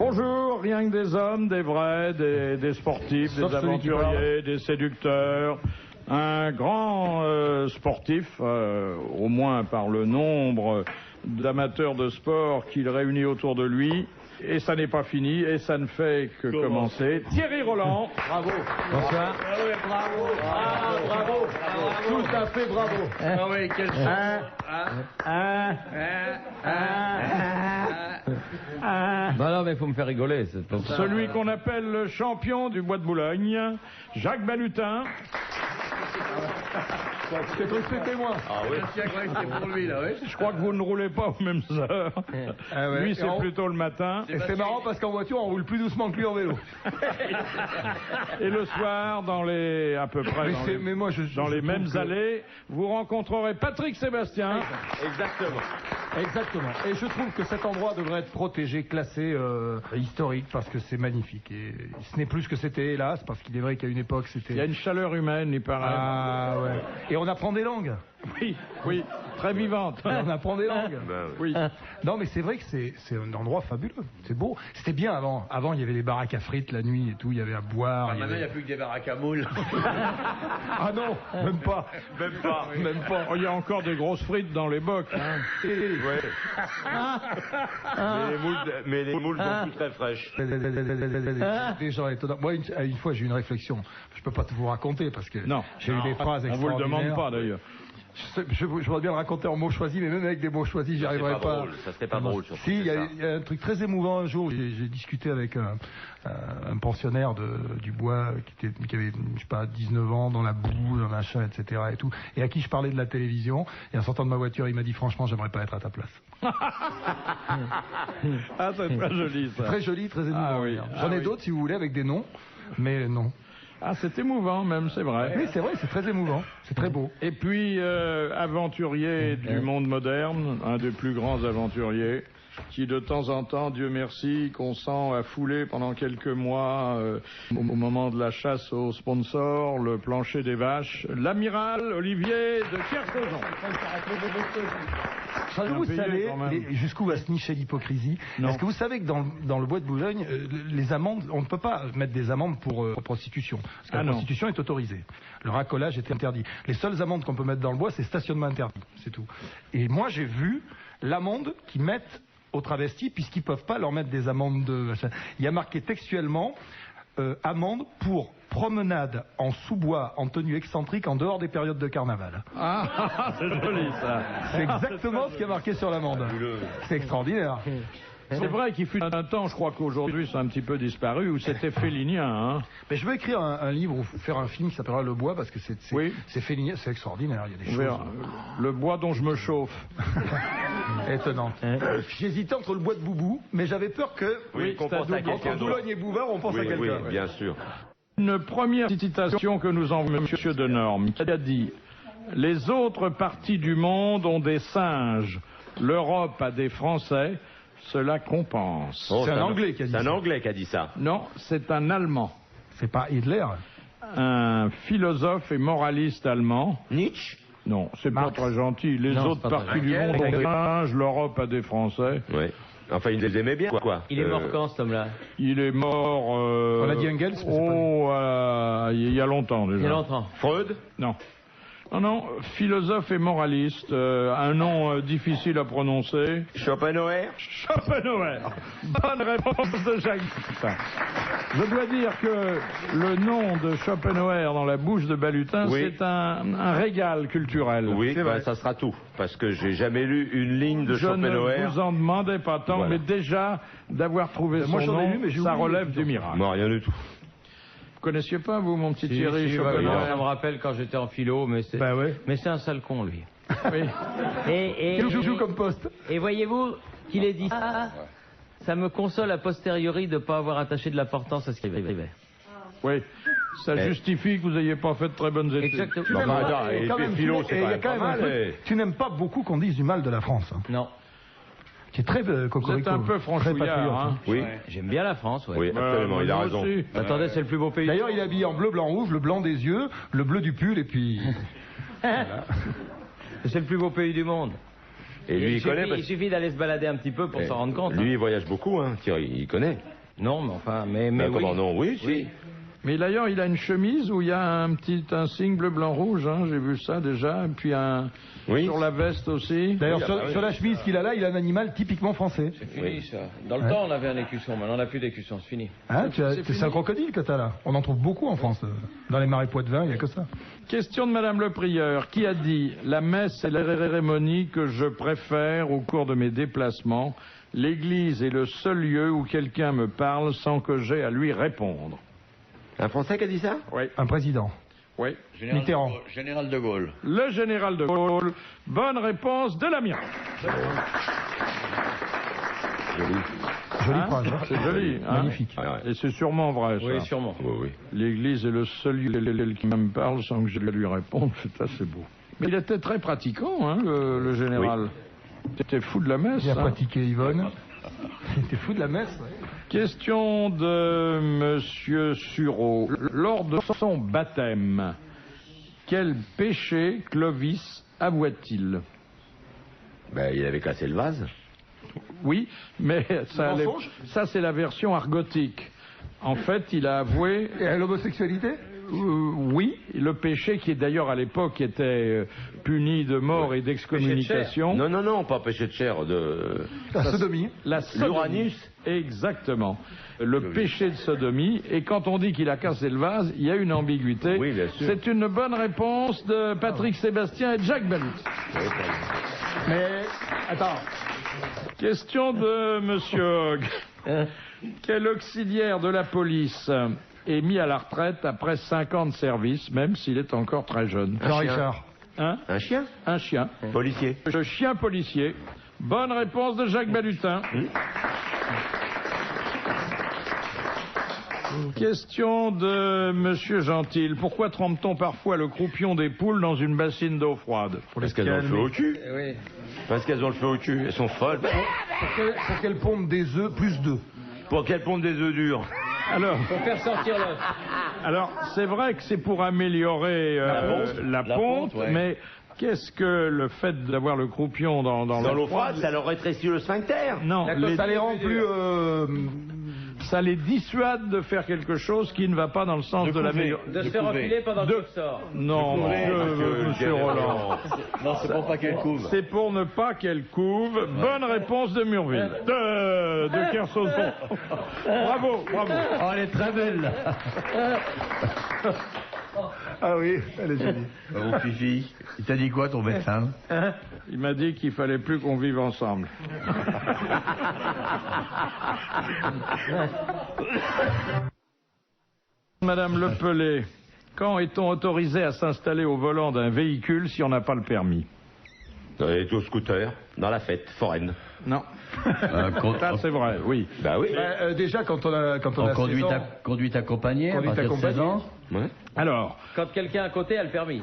Bonjour, rien que des hommes, des vrais, des sportifs, des aventuriers, des séducteurs. Un grand sportif, au moins par le nombre d'amateurs de sport qu'il réunit autour de lui. Et ça n'est pas fini, et ça ne fait que commencer. Thierry Roland. Bravo. Bonsoir. Ah oui, bravo. Ah, bravo. Tout à fait bravo. Ah oui, quel chance. Bah non, mais il faut me faire rigoler. Celui qu'on appelle le champion du bois de Boulogne, Jacques Balutin. C'est cru que c'était moi. Ah oui. C'était pour lui, là, oui. Je crois que vous ne roulez pas aux mêmes heures. Ah ouais. Lui, c'est plutôt le matin. Et c'est marrant parce qu'en voiture, on roule plus doucement que lui en vélo. Et le soir, dans les à peu près dans les mêmes allées, vous rencontrerez Patrick Sébastien. Exactement. Exactement. Et je trouve que cet endroit devrait être protégé, classé historique, parce que c'est magnifique. Et ce n'est plus ce que c'était, hélas, parce qu'il est vrai qu'à une époque, c'était... Il y a une chaleur humaine, il paraît. Ah ouais. Et on apprend des langues. Oui, très vivante. On apprend des langues. Oui. Non, mais c'est vrai que c'est un endroit fabuleux. C'est beau. C'était bien avant. Avant, il y avait les baraques à frites la nuit et tout. Il y avait à boire. Maintenant, il n'y a plus que des baraques à moules. Ah non, même pas. Même pas. Même pas. Oh, il y a encore des grosses frites dans les bocs. Hein. Ouais. Mais les moules sont plus très fraîches. Des gens étonnants. Moi, une fois, j'ai eu une réflexion. Je peux pas tout vous raconter parce que j'ai eu des phrases on vous le extraordinaires. demande pas d'ailleurs. Je voudrais bien le raconter en mots choisis, mais même avec des mots choisis, j'y arriverai pas. Ça serait pas drôle. Si, il y a un truc très émouvant un jour. J'ai discuté avec un pensionnaire du bois qui avait, je sais pas, 19 ans, dans la boue, dans machin, etc. et tout, et à qui je parlais de la télévision. Et en sortant de ma voiture, il m'a dit franchement, j'aimerais pas être à ta place. Ah, c'est très joli ça. Très joli, très émouvant. Ah oui. J'en ai d'autres si vous voulez avec des noms, mais non. Ah, c'est émouvant même, c'est vrai. Oui, c'est vrai, c'est très émouvant, c'est très beau. Et puis, aventurier du monde moderne, un des plus grands aventuriers, qui de temps en temps, Dieu merci, qu'on sent affouler pendant quelques mois, au moment de la chasse aux sponsors, le plancher des vaches, l'amiral Olivier de Kersauzon. Est-ce que vous savez jusqu'où va se nicher l'hypocrisie? Est-ce que vous savez que dans le bois de Boulogne, les amendes, on ne peut pas mettre des amendes pour prostitution, parce que la prostitution est autorisée. Le racolage est interdit. Les seules amendes qu'on peut mettre dans le bois, c'est stationnement interdit, c'est tout. Et moi, j'ai vu l'amende qu'ils mettent aux travestis, puisqu'ils peuvent pas leur mettre des amendes de... Il y a marqué textuellement amende pour promenade en sous-bois en tenue excentrique en dehors des périodes de carnaval. Ah, c'est joli ça. C'est exactement ce qui est marqué sur l'amende. C'est extraordinaire. C'est vrai qu'il fut un temps, je crois qu'aujourd'hui c'est un petit peu disparu, où c'était félinien. Hein. Mais je veux écrire un livre ou faire un film qui s'appellera Le Bois, parce que c'est félinien, c'est extraordinaire, il y a des choses... Le bois dont je me chauffe. Étonnant. J'hésitais entre le bois de Boubou, mais j'avais peur que... qu'on pense à quelqu'un entre Boulogne et Bouvard, on pense à quelqu'un. Oui, bien sûr. Une première citation que nous envoie M. Denorme, qui a dit « Les autres parties du monde ont des singes, l'Europe a des Français, cela compense. Oh, c'est un Anglais qui a dit ça. C'est un Anglais qui a dit ça. Non, c'est un Allemand. C'est pas Hitler. Un philosophe et moraliste allemand. Nietzsche. Non, c'est pas très gentil. Les autres parties du monde ont des singes, l'Europe a des Français. Oui. Enfin, il les aimait bien, quoi. Il est mort quand, cet homme-là? Il est mort... On a dit Engels, mais il y a longtemps déjà. Il y a longtemps. Freud? Non. Non, philosophe et moraliste, un nom difficile à prononcer. Schopenhauer? Schopenhauer. Bonne réponse de Jacques. Je dois dire que le nom de Schopenhauer dans la bouche de Balutin, c'est un régal culturel. Oui, ça sera tout, parce que j'ai jamais lu une ligne de Schopenhauer. Je ne vous en demandais pas tant, mais déjà d'avoir trouvé son nom, ça relève du miracle. Non, rien du tout. Vous connaissiez pas, vous, mon petit Thierry Schopenhauer? Ça me rappelle quand j'étais en philo, mais c'est un sale con, lui. Oui. Il joue comme poste. Et voyez-vous qu'il ait dit ça, ça me console a posteriori de ne pas avoir attaché de l'importance à ce qu'il écrivait. Oui, ça justifie que vous n'ayez pas fait de très bonnes études. Exactement. Tu n'aimes pas beaucoup qu'on dise du mal de la France. Non. Qui est très Vous êtes un peu franchouillard, hein. Oui. J'aime bien la France, Oui, absolument, il a raison. Attendez, c'est le plus beau pays. D'ailleurs, il est habillé en bleu, blanc, rouge, le blanc des yeux, le bleu du pull, et puis... Voilà. C'est le plus beau pays du monde. Et lui, il connaît. Il suffit d'aller se balader un petit peu pour s'en rendre compte. Lui, il voyage beaucoup, hein. Thierry, il connaît. Non, mais enfin, mais Ben, oui. comment non? Oui, si. Oui. Mais d'ailleurs, il a une chemise où il y a un signe bleu, blanc, rouge, hein, j'ai vu ça déjà, et puis sur la veste aussi. D'ailleurs, sur la chemise qu'il a là, il a un animal typiquement français. C'est fini, ça. Dans le temps, on avait un écusson, maintenant on n'a plus d'écusson, c'est fini. Hein, c'est un crocodile que t'as là. On en trouve beaucoup en France. Dans les marais Poitevin, il n'y a que ça. Question de Madame le Prieur, qui a dit « La messe est la cérémonie que je préfère au cours de mes déplacements. L'église est le seul lieu où quelqu'un me parle sans que j'aie à lui répondre. » Un Français qui a dit ça? Oui. Un président. Oui. Mitterrand. Général de Gaulle. Le général de Gaulle. Bonne réponse de l'amiral. Jolie phrase. Hein. C'est joli. Hein. Magnifique. Et c'est sûrement vrai, ça. Oui, sûrement. Oui. L'église est le seul lieu qui me parle sans que je lui réponde. C'est assez beau. Mais il était très pratiquant, hein, le général. Il était fou de la messe. Bien hein. pratiqué, Yvonne. Il était fou de la messe. Ouais. Question de Monsieur Sureau. Lors de son baptême, quel péché Clovis avoua-t-il? Ben, il avait cassé le vase. Oui, mais ça c'est la version argotique. En fait, il a avoué... Et l'homosexualité? Oui, le péché qui d'ailleurs à l'époque était puni de mort et d'excommunication. Non, pas péché de chair, de... La sodomie. La sodomie. L'Uranus. Exactement. Le péché de sodomie. Et quand on dit qu'il a cassé le vase, il y a une ambiguïté. Oui, bien sûr. C'est une bonne réponse de Patrick Sébastien et Jacques Balut. Mais, attends. Question de Monsieur Hogg. Quel auxiliaire de la police est mis à la retraite après 5 ans de service, même s'il est encore très jeune? Jean-Richard. Hein? Un chien? Un chien. Policier. Le chien policier. Bonne réponse de Jacques Balutin. Question de Monsieur Gentil. Pourquoi trempe-t-on parfois le croupion des poules dans une bassine d'eau froide? Parce qu'elles ont le feu au cul. Oui. Parce qu'elles ont le feu au cul. Elles sont folles. Pour qu'elle pompe des œufs plus 2. Pour qu'elles pondent des œufs durs. Alors, Faut faire sortir l'œuf. alors c'est vrai que c'est pour améliorer la ponte, ouais. mais qu'est-ce que le fait d'avoir le croupion dans l'eau froide, ça leur rétrécit le sphincter. Non, Ça les rend plus... ça les dissuade de faire quelque chose qui ne va pas dans le sens de l'amélioration. De se faire enfiler pendant que tu sors. Non, monsieur Roland. Non, c'est pour pas qu'elle couvre. C'est pour ne pas qu'elle couve. Bonne réponse de Murville. De Kersauson. Bravo. Oh, elle est très belle, là. Ah oui, elle est jolie. Mon fifi, il t'a dit quoi, ton médecin? Il m'a dit qu'il fallait plus qu'on vive ensemble. Madame Lepelé, quand est-on autorisé à s'installer au volant d'un véhicule si on n'a pas le permis? Et au scooter, dans la fête foraine. Non. Ça c'est vrai, oui. Bah oui. Déjà, quand on a 16 ans... Conduite accompagnée, à partir de 16 ans. Ouais. Alors, Quand quelqu'un à côté a le permis.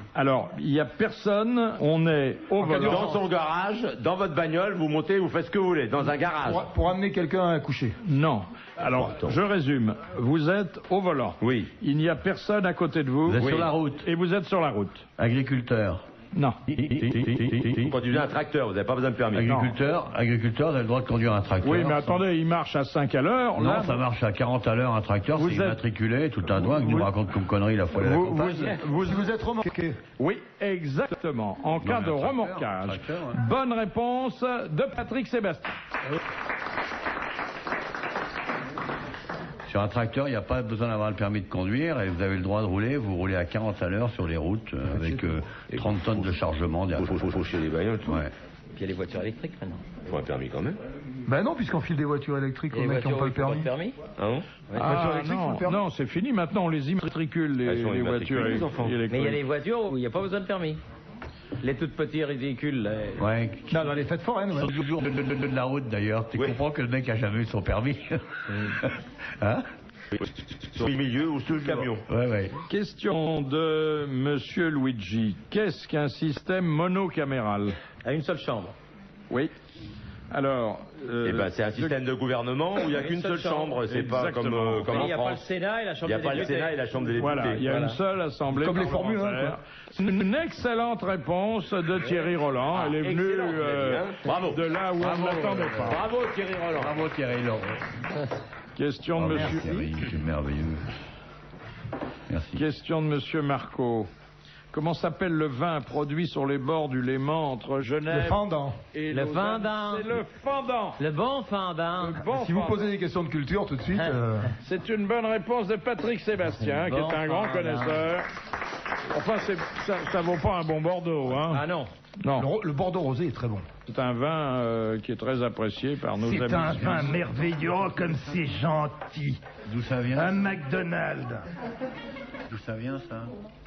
il n'y a personne, on est au volant. Dans son garage, dans votre bagnole, vous montez, vous faites ce que vous voulez, dans un garage. Pour amener quelqu'un à coucher. Non. Alors, je résume. Vous êtes au volant. Oui. Il n'y a personne à côté de vous. Vous êtes Oui. sur la route. Et vous êtes sur la route. Agriculteur. Non. Vous conduisez un tracteur, vous n'avez pas besoin de permis. Agriculteur, vous avez le droit de conduire un tracteur. Oui, mais attendez, il marche à 5 à l'heure. Non, Là, ça marche à 40 à l'heure, un tracteur, Vous c'est êtes- immatriculé, tout un doigt, que nous raconte comme connerie la fois de la vous, campagne. Vous êtes remorqué. oui, exactement. En cas mais de un tracteur, remorquage. un tracteur, ouais. Bonne réponse de Patrick Sébastien. Sur un tracteur, il n'y a pas besoin d'avoir le permis de conduire et vous avez le droit de rouler. Vous roulez à 40 à l'heure sur les routes avec 30 tonnes de chargement derrière. Faut chier les bagnoles, tout. Ouais. Puis il y a les voitures électriques maintenant. Faut un permis quand même. Ben non, puisqu'on file des voitures électriques Et aux les mecs qui n'ont voitures pas où le il faut pas permis. de permis. Ah bon? Ah, électrique, faut le permis. non, c'est fini. Maintenant, on les immatricule, Elles sont les voitures immatriculées, les enfants. électriques. Mais il y a des voitures où il n'y a pas besoin de permis. Les toutes petits véhicules. Là. Ouais. Non, dans les fêtes foraines, ouais. Toujours de la route d'ailleurs. Tu Oui. comprends que le mec a jamais eu son permis. Hein? Sur le milieu ou sous le camion. Ouais. Question de Monsieur Luigi. Qu'est-ce qu'un système monocaméral? À une seule chambre. Oui. Alors, Eh ben, c'est un système de gouvernement où il n'y a qu'une seule chambre. C'est pas comme, Exactement. comme Mais en il n'y a pas le France. Sénat et la Il Chambre n'y a des pas le députés. Sénat et la Chambre des députés. voilà, il y a une seule assemblée. Comme les Formule 1, parlementaire. Une excellente réponse de Thierry Roland. Elle est venue excellent, vous avez dit, hein. Bravo. de là où on ne l'attendait pas. Bravo Thierry Roland. Bravo Thierry Laurent. Question de monsieur... Merci, c'est merveilleux. Merci. Question de monsieur Marco. Comment s'appelle le vin produit sur les bords du Léman entre Genève... Le fendant. Et Le Lausanne? fendant. C'est le fendant. Le bon fendant. Le bon Si vous fendant. posez des questions de culture tout de suite... C'est une bonne réponse de Patrick Sébastien, qui Bon est un grand fendant. connaisseur. Enfin, ça vaut pas un bon Bordeaux, hein. Ah non. Non, Le Bordeaux rosé est très bon. c'est un vin qui est très apprécié par nos amis. C'est un vin merveilleux, comme c'est gentil. D'où ça vient? Un McDonald's. D'où ça vient, ça?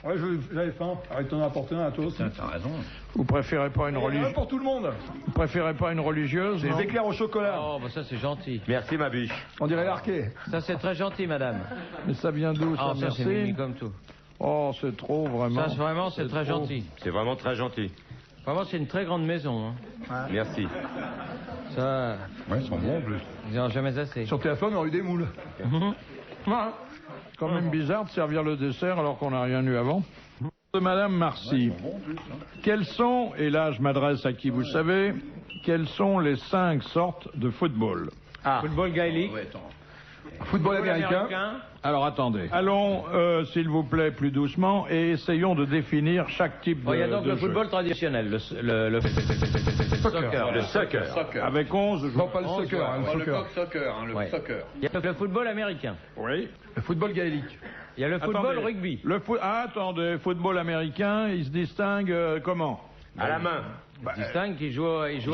Ouais, j'avais faim. Arrête d'en apporter un à toi aussi. T'as raison. Vous préférez pas une religieuse? Pour tout le monde. Vous préférez pas une religieuse? Des non éclairs au chocolat. Oh, bah ça c'est gentil. Merci, ma biche. On dirait l'arquet. Ça c'est très gentil, madame. Mais ça vient d'où, ça? Ah, ça c'est Merci. mimi comme tout. Oh, c'est trop, vraiment. Ça vraiment c'est très trop. gentil. C'est vraiment très gentil. Vraiment c'est une très grande maison. Hein. Merci. Ça, Ouais, ils sont bons en plus. ils n'en ont jamais assez. Sur TF1, on a eu des moules. C'est quand même bizarre de servir le dessert alors qu'on n'a rien eu avant. De Madame Marcy. Quels sont, et là je m'adresse à qui vous savez, quelles sont les 5 sortes de football? Football gaélique. Ouais, attends. Football américain. Alors attendez. Allons, s'il vous plaît, plus doucement et essayons de définir chaque type de Oh, il y a donc de le jeu. football traditionnel, le soccer. Le soccer. Avec 11 joueurs. Non, pas le soccer. Hein, le soccer. soccer, hein, Ouais. Il y a le football américain. Oui. Le football gaélique. Il y a le football Attendez. rugby. Attendez, football américain, il se distingue comment? À la main. Ils distinguent qu'ils jouent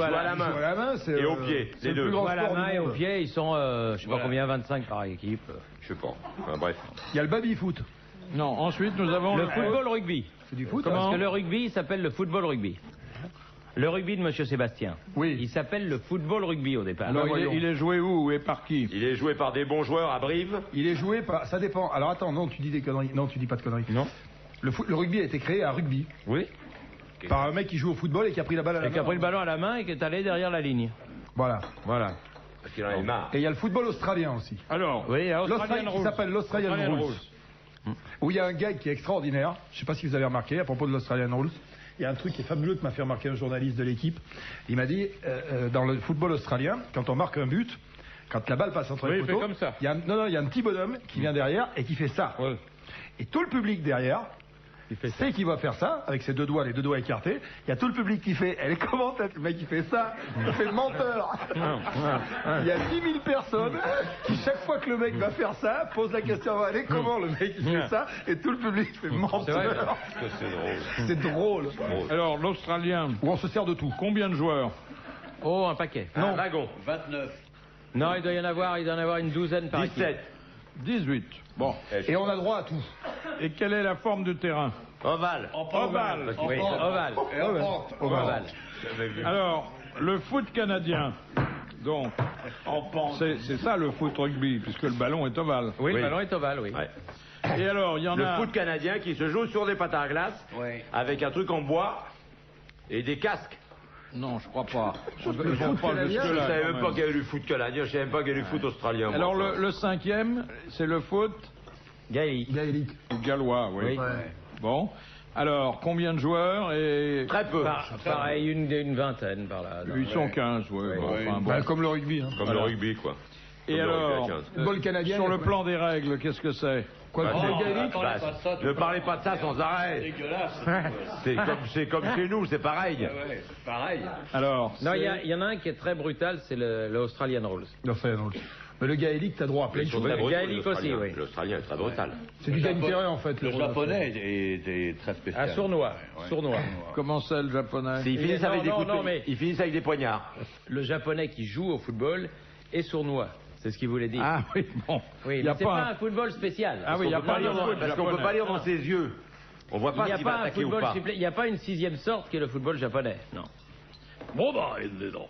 à la main. main. À la main, c'est Et au pied, c'est les le deux. plus grand À la sport main du et au monde. pied, ils sont, je sais pas combien, 25 par équipe. Je sais pas. Enfin, bref. Il y a le baby-foot. Non, ensuite nous avons Le football rugby. C'est du foot. Parce hein. que le rugby il s'appelle le football rugby. Le rugby de Monsieur Sébastien. Oui. Il s'appelle le football rugby au départ. Alors, voyons. il est joué où et par qui? Il est joué par des bons joueurs à Brive. Il est joué par... Ça dépend. Alors attends, non, tu dis des conneries. Non, tu dis pas de conneries. Non. Le rugby a été créé à rugby. Oui. Par un mec qui joue au football et qui a pris la balle à la Et qui a main. pris le ballon à la main et qui est allé derrière la ligne. Voilà. Voilà. Parce qu'il en a marre. Et il y a le football australien aussi. Alors, Oui, L'Australien qui s'appelle l'Australian Rules. Où il y a un gag qui est extraordinaire. Je sais pas si vous avez remarqué à propos de l'Australian Rules. Il y a un truc qui est fabuleux que m'a fait remarquer un journaliste de l'équipe. Il m'a dit, dans le football australien, quand on marque un but, quand la balle passe entre les il fait poteaux, comme ça. il y a il y a un petit bonhomme qui vient derrière et qui fait ça. Ouais. Et tout le public derrière sait qu'il va faire ça, avec ses deux doigts, les deux doigts écartés. Il y a tout le public qui fait, elle est comment tête, le mec qui fait ça, il fait le menteur. Il y a 10 000 personnes qui, chaque fois que le mec va faire ça, posent la question, elle est comment le mec qui fait ça, et tout le public fait menteur. C'est drôle. alors l'Australien, Où on se sert de tout. combien de joueurs? Oh, un paquet. Un wagon. 29. Non, il doit y en avoir une douzaine par équipe. 17. 18. Bon. Et on a droit à tout. Et quelle est la forme du terrain? Ovale. Ovale. Oui, ovale. Ovale. Alors, le foot canadien. Donc, c'est ça le foot rugby, puisque le ballon est ovale. Oui, Oui. le ballon est ovale, oui. Ouais. Et alors, il y en Le a... foot canadien qui se joue sur des patins à glace Ouais. avec un truc en bois et des casques. Non, je crois pas. Ils vont pas canadien, Je jusque-là, savais quand même pas même. qu'il y avait du foot canadien, je savais même pas qu'il y avait du foot australien. moi. Alors, le cinquième, c'est le foot Gaélique. Gaélique. gallois, oui. Oui. Bon. Alors, combien de joueurs et... Très peu. Pareil, une vingtaine par là. Ils sont 15, oui. Bon, enfin, bon. Comme le rugby. Hein. Comme le rugby, quoi. Et Comme le alors, rugby à 15. Football canadien. sur il y a le quoi plan des règles, qu'est-ce que c'est? Quoi, le Bah, football non, gaélique bah, ne parlez pas de ça sans arrêt. C'est comme chez nous, c'est pareil. Pareil. Alors, Non, il y en a un qui est très brutal, c'est le Australian Rules. L'Australian Rules. Mais le gaélique, t'as droit à plein de Ils sont choses. très brutaux, gaélique l'Australien. aussi, oui. L'Australien est très brutal. C'est du gagne-terrain en fait. Le japonais est très spécial. Ah, sournois. Sournois. comment c'est le japonais? Ils finissent avec des non, couteaux. non, mais- Ils finissent avec des poignards. Le japonais qui joue au football est sournois. C'est ce qu'il voulait dire. Ah oui, bon. oui, Il y mais a c'est pas un football spécial. Ah oui, il y a pas non, de non, foot Parce qu'on peut japonais. pas lire dans ses yeux. On voit Il pas n'y a s'il va pas un attaquer ou football pas. il n'y a pas une sixième sorte qui est le football japonais. Non. Bon, bah, il est dedans.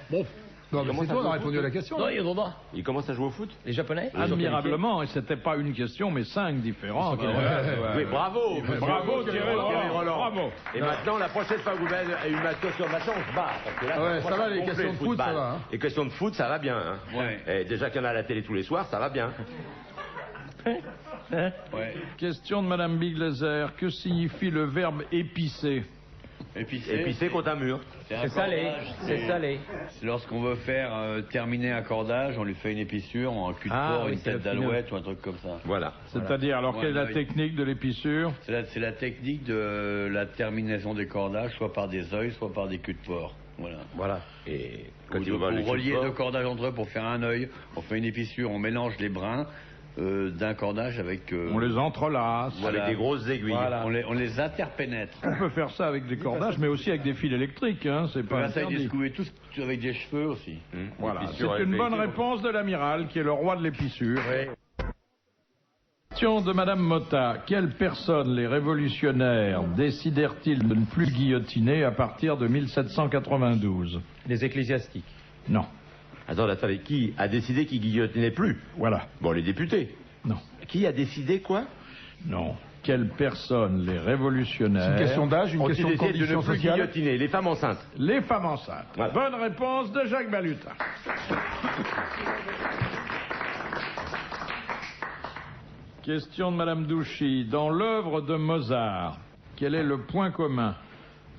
Bon, Non, mais c'est toi, on a répondu à la question. Non, il y en a. Il commence à jouer au foot. Les japonais admirablement, et c'était pas une question, mais 5 différentes. Oui, bravo. Bravo, Thierry Roland. Bravo. Et maintenant, la prochaine fois que vous avez une question de machin, on se bat. Parce que là, Ouais, c'est ça va, complet, les questions de foot, football. ça va, hein. Les questions de foot, ça va bien. Hein. Ouais. Et déjà qu'il y en a à la télé tous les soirs, ça va bien. Ouais. Question de Madame Biglezer. Que signifie le verbe épicer? Épicé contre un mur. C'est salé. C'est salé. Lorsqu'on veut faire terminer un cordage, on lui fait une épissure, un cul de porc, une tête d'alouette ou un truc comme ça. Voilà. C'est-à-dire, alors quelle est la technique de l'épissure? C'est la technique de la terminaison des cordages, soit par des œils, soit par des culs de porc. Voilà. Et quand il va relier deux cordages entre eux pour faire un œil, on fait une épissure, on mélange les brins d'un cordage avec... on les entrelace. Avec des grosses aiguilles. Voilà. On les interpénètre. On peut faire ça avec des cordages, mais aussi avec des fils électriques. Hein. C'est pas interdit. Tout avec des cheveux aussi. Voilà. C'est une bonne réponse de l'amiral, qui est le roi de l'épissure. Question de Madame Motta. Quelles personnes les révolutionnaires décidèrent-ils de ne plus guillotiner à partir de 1792? Les ecclésiastiques. Non. Attendez, qui a décidé qu'il guillotinait plus? Voilà. Bon, les députés. Non. Qui a décidé quoi? Non. Quelles personnes les révolutionnaires... C'est une question d'âge, une question de condition sociale. Guillotiner les femmes enceintes. Les femmes enceintes. Voilà. Bonne réponse de Jacques Balutin. Question de Madame Douchy. Dans l'œuvre de Mozart, quel est le point commun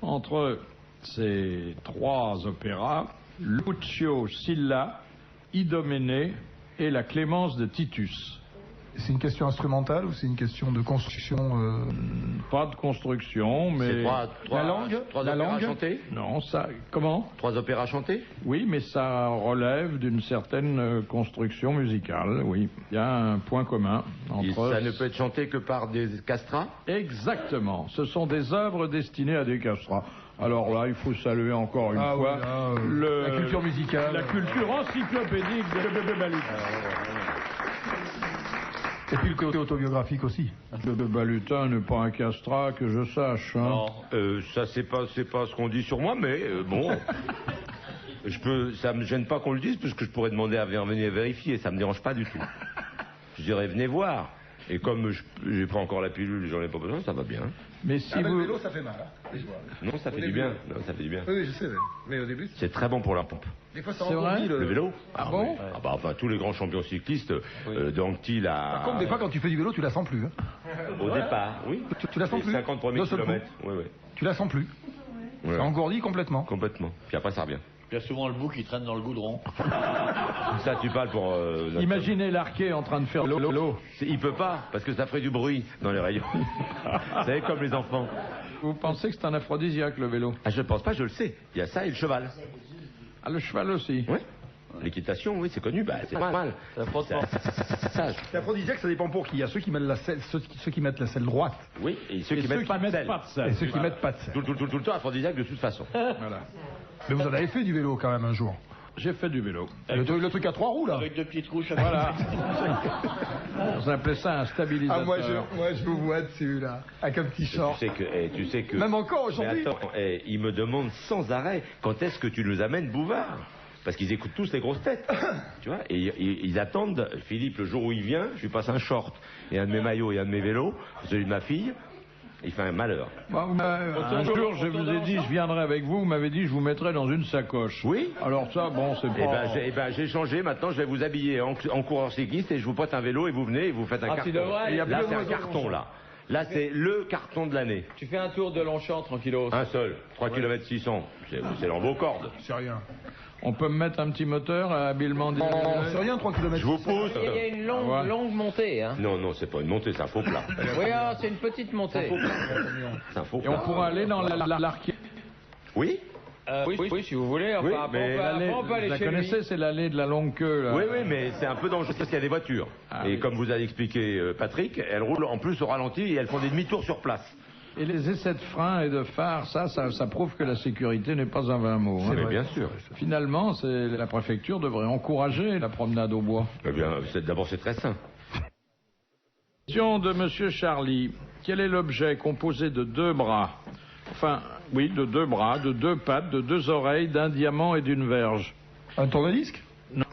entre ces trois opéras, Lucio Silla, Idoménée et la Clémence de Titus? C'est une question instrumentale ou c'est une question de construction Pas de construction, mais... La langue? Trois La opéras langue chantés? Non, ça... Comment? 3 opéras chantés? Oui, mais ça relève d'une certaine construction musicale, oui. Il y a un point commun entre... Ça ne peut être chanté que par des castrats? Exactement. Ce sont des œuvres destinées à des castrats. Alors là, il faut saluer encore une fois la culture musicale. La culture encyclopédique de Balutin. Et puis le côté autobiographique aussi. De Balutin n'est pas un castrat que je sache. Hein. Non, ça c'est pas ce qu'on dit sur moi, mais bon... ça me gêne pas qu'on le dise, parce que je pourrais demander à venir vérifier, ça me dérange pas du tout. Je dirais, venez voir. Et comme j'ai pas encore la pilule, j'en ai pas besoin, ça va bien. Mais si vous... Le vélo, ça fait mal. Hein, non, ça fait du bien. Non, ça fait du bien. Oui, je sais. Mais au début... C'est très bon pour la pompe. Des fois, ça c'est vrai le vélo. Ah bon? Enfin, tous les grands champions cyclistes, d'Anquetil à... Par contre, des fois, quand tu fais du vélo, tu la sens plus. Hein. Au départ, oui. Tu la sens plus. 50 premiers kilomètres. Oui. Tu la sens plus. Ouais. Ça engourdit complètement. Complètement. Puis après, ça revient. Il y a souvent le bout qui traîne dans le goudron. Ça, tu parles pour... Imaginez l'arqué en train de faire l'eau. Il peut pas, parce que ça ferait du bruit dans les rayons. Vous savez, comme les enfants. Vous pensez que c'est un aphrodisiaque, le vélo? Ah, je pense pas, je le sais. Il y a ça et le cheval. Ah, le cheval aussi? Oui. L'équitation, oui, c'est connu. C'est pas mal. C'est aphrodisiaque, ça dépend pour qui. Il y a ceux qui mettent la selle, ceux qui mettent la selle droite. Oui, et ceux qui mettent pas de selle. Et ceux qui mettent pas de selle. Tout le temps aphrodisiaque de toute façon. Voilà. Mais vous en avez fait du vélo quand même un jour. J'ai fait du vélo. Le truc à 3 roues là. Avec 2 petites couches. Voilà. On appelait ça un stabilisateur. Ah, moi je vous vois dessus là, avec un petit short. Tu sais que... Même encore aujourd'hui. Mais attends, ils me demandent sans arrêt quand est-ce que tu nous amènes Bouvard. Parce qu'ils écoutent tous les grosses têtes. Tu vois, et ils attendent, Philippe, le jour où il vient, je lui passe un short et un de mes maillots et un de mes vélos, celui de ma fille. Il fait un malheur. Un jour, je vous ai dit, je viendrai avec vous. Vous m'avez dit, je vous mettrai dans une sacoche. Oui. Alors ça, bon, c'est pas... Eh ben, j'ai changé. Maintenant, je vais vous habiller en coureur cycliste et je vous prête un vélo et vous venez et vous faites un carton. Là, c'est un carton, là. Là, c'est le carton de l'année. Tu fais un tour de Longchamp, tranquillos. Un seul. 3 km 600. C'est dans vos cordes. C'est rien. On peut me mettre un petit moteur habilement dit. C'est rien, 3 km. Je vous pousse. Il y a une longue montée. Hein. Non, c'est pas une montée, c'est un faux plat. Oui, c'est une petite montée. C'est un faux Et plat. on pourra aller dans l'arqué. Oui. Oui, si vous voulez. Enfin, Oui, après, mais on peut aller la chez connaissez, lui. c'est l'allée de la longue queue. Là. Oui, mais c'est un peu dangereux parce qu'il y a des voitures. Et comme vous avez expliqué, Patrick, elles roulent en plus au ralenti et elles font des demi-tours sur place. Et les essais de frein et de phare, ça prouve que la sécurité n'est pas un vain mot. Hein. Mais bien sûr. Finalement, la préfecture devrait encourager la promenade au bois. Eh bien, d'abord, c'est très sain. Question de Monsieur Charlie. Quel est l'objet composé de 2 bras? Enfin, oui, de 2 bras, de 2 pattes, de 2 oreilles, d'un diamant et d'une verge. Un tourne-disque? Non.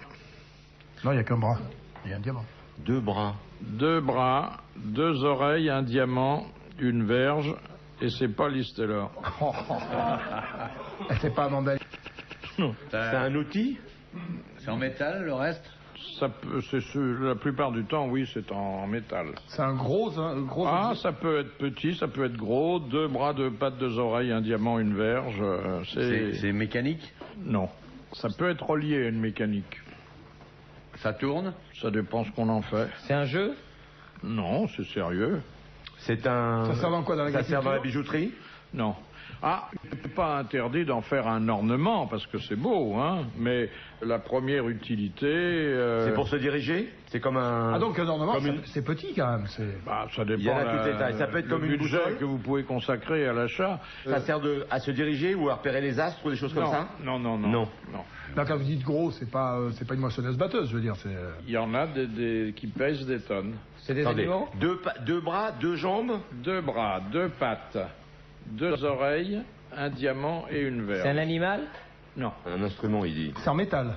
Non, il n'y a qu'un bras. Il y a un diamant. 2 bras. 2 bras, 2 oreilles, un diamant, une verge, et c'est pas Listellor. C'est pas un mandal. Non. C'est un outil? C'est en métal, le reste? Ça peut, la plupart du temps, oui, c'est en métal. C'est un gros Ah, objet. ça peut être petit, ça peut être gros. 2 bras, 2 pattes, 2 oreilles, un diamant, une verge. C'est mécanique? Non. Ça peut être relié à une mécanique. Ça tourne? Ça dépend ce qu'on en fait. C'est un jeu? Non, c'est sérieux. C'est un... Ça sert dans quoi, dans Ça l'agriculture? sert dans la bijouterie? Non. Ah, c'est pas interdit d'en faire un ornement, parce que c'est beau, hein. Mais la première utilité... C'est pour se diriger? C'est comme un... Ah donc un ornement, comme une- c'est petit quand même. Bah, ça dépend. Il y en a toutes les tailles. Ça peut être comme le une budget boussole que vous pouvez consacrer à l'achat. Ça sert à se diriger ou à repérer les astres ou des choses comme Non, ça? non. Non. Là, quand vous dites gros, c'est pas une moissonneuse batteuse, je veux dire. Il y en a qui pèsent des tonnes. C'est des Attendez, animaux? 2 bras, 2 jambes? 2 bras, 2 pattes, 2 oreilles, un diamant et une verge. C'est un animal? Non. Un instrument, il dit. C'est en métal.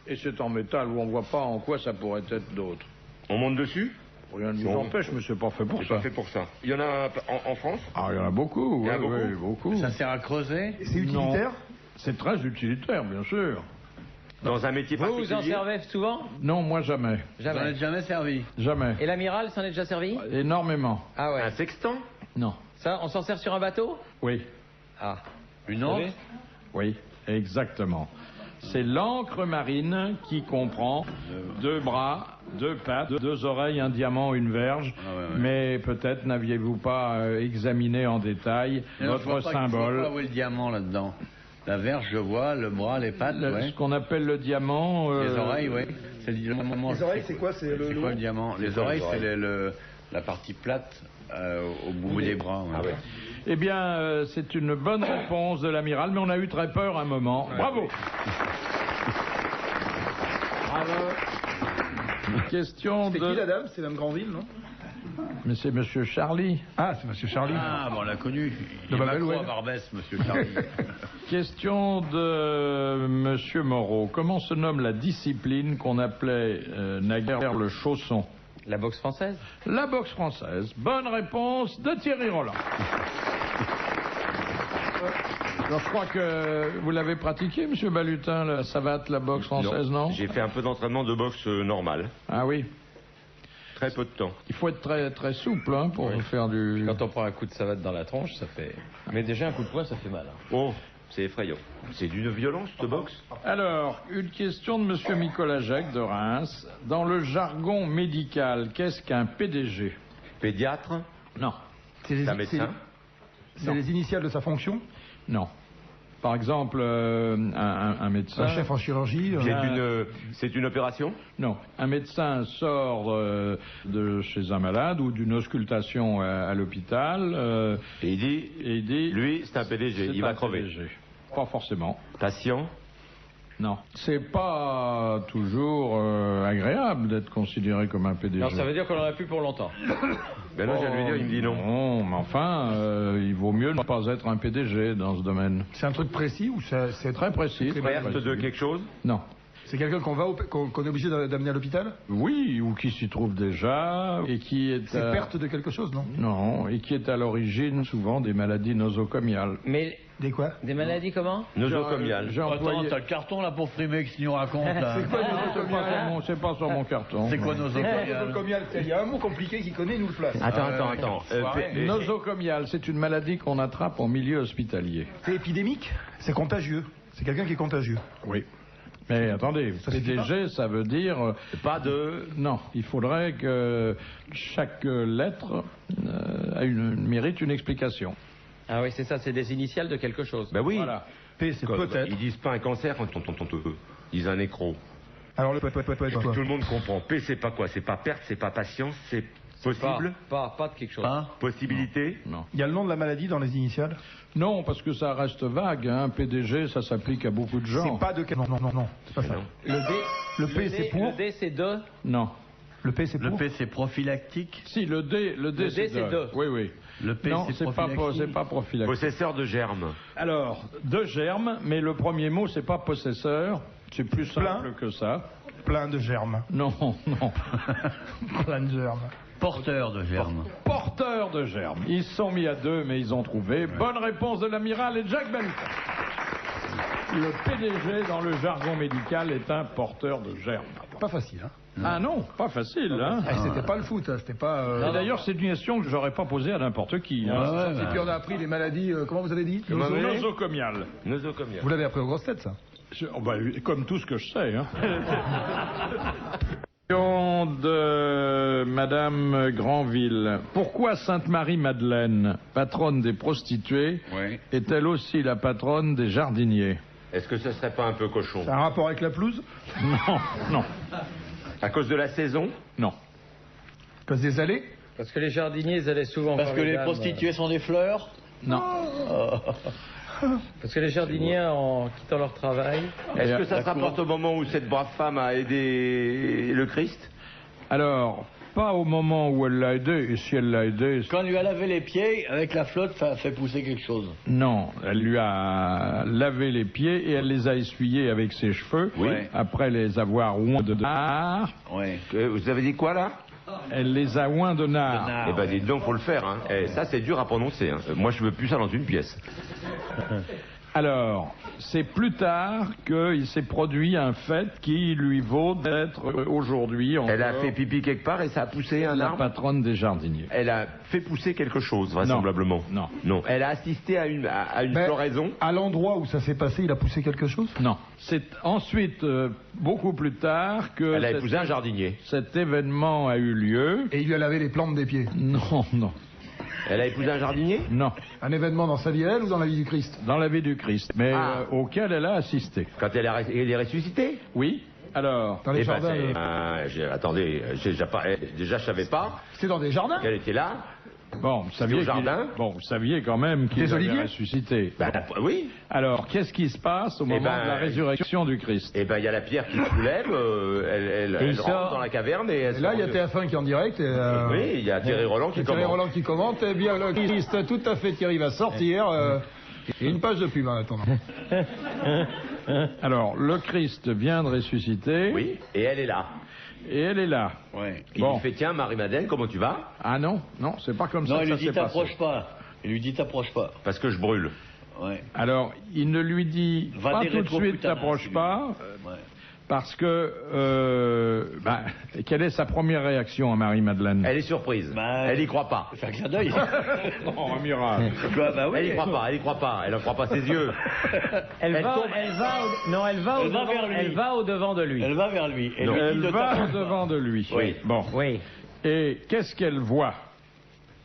Et c'est en métal où on voit pas en quoi ça pourrait être d'autre. On monte dessus? Rien ne nous Bon. empêche, mais c'est pas fait pour C'est ça. pas fait pour ça. Il y en a en France? Ah, il y en a beaucoup. Il y en a oui, beaucoup oui, beaucoup. Ça sert à creuser? C'est utilitaire? C'est très utilitaire, bien sûr. Dans un métier Vous particulier? en servez souvent? Non, moi jamais. Vous en êtes jamais servi? Jamais. Et l'amiral s'en est déjà servi? Énormément. Ah ouais. Un sextant? Non. Ça, on s'en sert sur un bateau? Oui. Ah. Une Vous encre? savez? Oui, exactement. C'est l'encre marine qui comprend 2 bras, 2 pattes, 2 oreilles, un diamant, une verge. Ah ouais, ouais. Mais peut-être n'aviez-vous pas examiné en détail Alors, je vois votre pas- Je symbole. vois pas où est le diamant là-dedans. La verge, je vois, le bras, les pattes, ouais. Ce qu'on appelle le diamant. Les oreilles, oui. C'est le diamant. Les oreilles, c'est quoi? C'est C'est quoi le diamant? Les oreilles, c'est la partie plate au bout des bras. Ouais. Ah ouais. Eh bien, c'est une bonne réponse de l'amiral, mais on a eu très peur un moment. Bravo. Bravo. Question C'est de... qui la dame? C'est Mme Granville, non? Mais c'est Monsieur Charlie. Ah, c'est Monsieur Charlie. Ah, bon, on l'a connu. Il est Babel, macro ouais. à Barbès, monsieur Charlie. Question de Monsieur Moreau. Comment se nomme la discipline qu'on appelait naguère le chausson? La boxe française? La boxe française. Bonne réponse de Thierry Roland. Alors, je crois que vous l'avez pratiqué, Monsieur Balutin, la savate, la boxe française, non? J'ai fait un peu d'entraînement de boxe normal. Ah oui. Très peu de temps. Il faut être très, très souple hein, pour faire du... Quand on prend un coup de savate dans la tronche, ça fait... Mais déjà, un coup de poing, ça fait mal. hein. Oh, c'est effrayant. C'est d'une violence, cette boxe? Alors, une question de Monsieur Nicolas Jacques de Reims. Dans le jargon médical, qu'est-ce qu'un PDG? Pédiatre? Non. C'est un médecin? C'est les initiales de sa fonction? Non. Par exemple, un médecin... Un chef en chirurgie? C'est une opération? Non. Un médecin sort de chez un malade ou d'une auscultation à l'hôpital Et il dit, lui, c'est un PDG, il va crever. PDG. Pas forcément. Patient? Non. C'est pas toujours agréable d'être considéré comme un PDG. Non, ça veut dire qu'on en a plus pour longtemps. Ben là, je viens de lui dire, il me dit non. Non, mais enfin, il vaut mieux ne pas être un PDG dans ce domaine. C'est un truc précis ou c'est Très précis. très Perte précis. de quelque chose? Non. C'est quelqu'un qu'on est obligé d'amener à l'hôpital? Oui, ou qui s'y trouve déjà, et qui est... C'est perte de quelque chose, non? Non, et qui est à l'origine souvent des maladies nosocomiales. Mais Des quoi? des maladies comment? Nosocomial. J'ai Attends, employé... t'as le carton là pour frimer que tu nous racontes là. C'est quoi C'est pas sur mon carton. C'est quoi non. nosocomial? Il y a un mot compliqué qui connaît, nous le place. Attends. Nosocomial, c'est une maladie qu'on attrape en milieu hospitalier. C'est épidémique? C'est contagieux. C'est quelqu'un qui est contagieux. Oui. Mais attendez, suffit PDG, ça veut dire... Pas de... Non, il faudrait que chaque lettre mérite une explication. Ah oui, c'est ça, c'est des initiales de quelque chose. Ben oui. Voilà. P, c'est Quoi, peut-être. Ils disent pas un cancer, ils disent un nécro. Alors le peut-être quoi? Tout le monde comprend. P, c'est pas quoi? C'est pas perte, c'est pas patience, c'est possible? Pas de quelque chose. Hein? Possibilité? Non. Il y a le nom de la maladie dans les initiales? Non, parce que ça reste vague. Hein. PDG, ça s'applique à beaucoup de gens. C'est pas de... Non, c'est pas ça. Non. Le P, c'est pour? Le D, c'est de. Non. Le P, c'est Le pour? P, c'est prophylactique. Si, le D, c'est c'est de. de. Oui, oui. Le P, Non, c'est c'est pas prophylactique. prophylactique. Possesseur de germes. Alors, de germes, mais le premier mot, c'est pas possesseur. C'est plus simple Plein. que ça. Plein de germes. Non, non. Plein de germes. Porteur de germes. Porteur de germes. Ils se sont mis à deux, mais ils ont trouvé. Bonne réponse de l'amiral et de Jacques Balutin. Le PDG, dans le jargon médical, est un porteur de germes. Pas facile, hein. Ah non, pas facile, hein. C'était pas le foot, hein, c'était pas... Et d'ailleurs, c'est une question que j'aurais pas posée à n'importe qui. Hein. Et puis on a appris les maladies, comment vous avez dit? Nosocomiales. Vous l'avez appris aux grosses têtes, ça? Comme tout ce que je sais, hein. Question de Madame Granville. Pourquoi Sainte-Marie-Madeleine, patronne des prostituées, est-elle aussi la patronne des jardiniers? Est-ce que ce serait pas un peu cochon? C'est un rapport avec la pelouse? Non. À cause de la saison? Non. À cause des allées? Parce que les jardiniers, ils allaient souvent... Parce que les prostituées sont des fleurs? Non. Parce que les jardiniers, en quittant leur travail... Est-ce que ça se rapporte au moment où cette brave femme a aidé le Christ? Alors, pas au moment où elle l'a aidé, et si elle l'a aidé... Quand elle lui a lavé les pieds, avec la flotte, ça a fait pousser quelque chose. Non, elle lui a lavé les pieds et elle les a essuyés avec ses cheveux, après les avoir oints de nard. Vous avez dit quoi, là? Elle les a oints de nard. Eh ben, dites donc, faut le faire, hein. Ça, c'est dur à prononcer, hein. Moi, je veux plus ça dans une pièce. Alors, c'est plus tard qu'il s'est produit un fait qui lui vaut d'être aujourd'hui encore... Elle a fait pipi quelque part et ça a poussé un arbre? La patronne des jardiniers. Elle a fait pousser quelque chose, vraisemblablement. Non. Elle a assisté à une floraison? À l'endroit où ça s'est passé, il a poussé quelque chose? Non. C'est ensuite, beaucoup plus tard, que... Elle a épousé un jardinier. Cet événement a eu lieu. Et il lui a lavé les plantes des pieds? Non. Elle a épousé un jardinier? Non. Un événement dans sa vie à elle ou dans la vie du Christ? Dans la vie du Christ, mais auquel elle a assisté. Quand elle est ressuscitée? Oui. Alors... Dans les jardins... attendez, déjà je savais pas... C'était dans des jardins? Qu'elle était là? Bon, vous saviez quand même qu'il avait ressuscité. Oui. Alors, qu'est-ce qui se passe au moment de la résurrection du Christ? Eh ben, il y a la pierre qui se soulève, elle rentre dans la caverne et là, il y a TF1 qui est en direct. Oui, il y a Thierry Roland qui commente. Thierry Roland qui commente. Eh bien, le Christ, tout à fait, Thierry va sortir. Et une page de pub en attendant. Alors, le Christ vient de ressusciter. Oui, et elle est là. Et elle est là. Il lui fait, tiens, Marie-Madeleine, comment tu vas? Ah non, c'est pas comme ça que ça s'est passé. Il lui dit t'approche pas. Parce que je brûle. Alors, il ne lui dit pas tout de suite t'approche pas, parce que... quelle est sa première réaction à Marie-Madeleine? Elle est surprise. Elle y croit pas. C'est un clin d'œil. Oh, un miracle. Elle y croit pas. Elle ne croit pas ses yeux. Elle va au devant de lui. Elle va vers lui. Elle va au devant de lui. Oui. Bon. Oui. Et qu'est-ce qu'elle voit?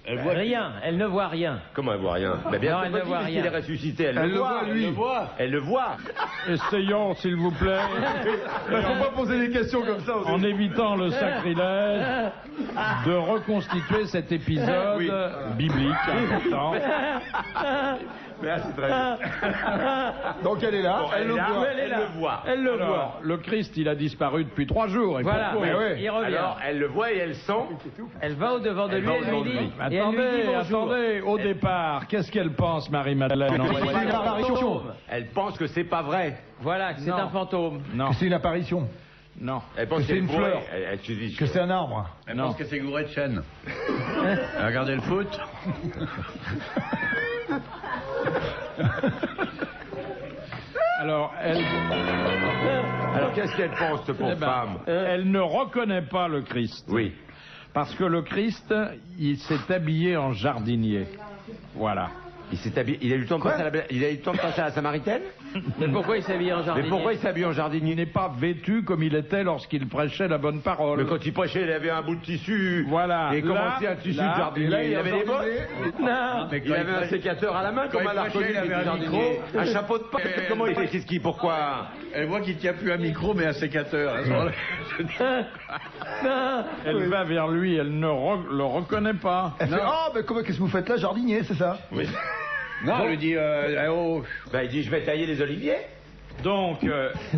Elle voit rien, elle ne voit rien. Comment elle voit rien? Bien, non, elle ne voit rien. Elle est ressuscitée, elle le voit, lui. Elle le voit. Essayons, s'il vous plaît. Il ne faut pas poser des questions comme ça. En évitant le sacrilège, de reconstituer cet épisode biblique important. C'est très bien. Donc elle est là, elle le voit. Elle le voit. Le Christ, il a disparu depuis 3 jours. Et voilà, il revient. Alors, elle le voit et elle sent. Elle va au devant de lui, elle lui dit. Attendez, au départ, qu'est-ce qu'elle pense, Marie-Madeleine? C'est une apparition. Elle pense que c'est pas vrai. Voilà, que c'est un fantôme. Non. Que c'est une apparition. Non. Elle pense que c'est une fleur. Elle se dit que c'est un arbre. Elle pense que c'est gouré de chêne. Regardez le foot. Alors, qu'est-ce qu'elle pense, cette pauvre femme? Elle ne reconnaît pas le Christ. Oui. Parce que le Christ, il s'est habillé en jardinier. Voilà. Il a eu le temps de passer à la Samaritaine? Mais pourquoi il s'habille en jardinier? Il n'est pas vêtu comme il était lorsqu'il prêchait la bonne parole. Mais quand il prêchait, il avait un bout de tissu. Voilà. Et commençait un tissu de jardinier. Il avait des bottes? Non. Il avait un sécateur à la main, comme à la reconnu, un chapeau de paille. Comment il était? Pourquoi? Elle voit qu'il ne tient plus un micro, mais un sécateur. Elle va vers lui, elle ne le reconnaît pas. Elle fait, mais qu'est-ce que vous faites là, jardinier, c'est ça? Oui. Non, elle lui dit, il dit, je vais tailler les oliviers. Donc,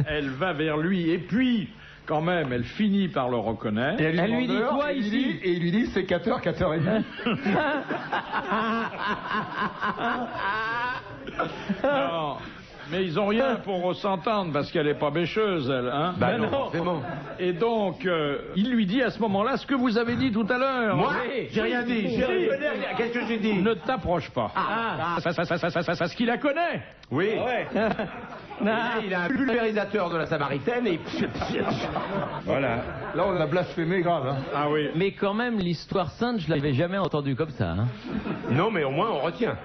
elle va vers lui, et puis, quand même, elle finit par le reconnaître. Et elle lui dit, toi ici. Et il lui dit, sécateur, 4h30. Non. Mais ils ont rien pour s'entendre parce qu'elle est pas bêcheuse, elle. Hein Bah non, forcément. Et donc, il lui dit à ce moment-là ce que vous avez dit tout à l'heure. Moi, j'ai rien dit. Qu'est-ce que j'ai dit? Ne t'approche pas. Parce qu'il la connaît. Oui. Il a un pulvérisateur de la Samaritaine et... Voilà. Là, on a blasphémé grave. Hein. Ah oui. Mais quand même, l'histoire sainte, je l'avais jamais entendue comme ça. Hein. Non, mais au moins, on retient.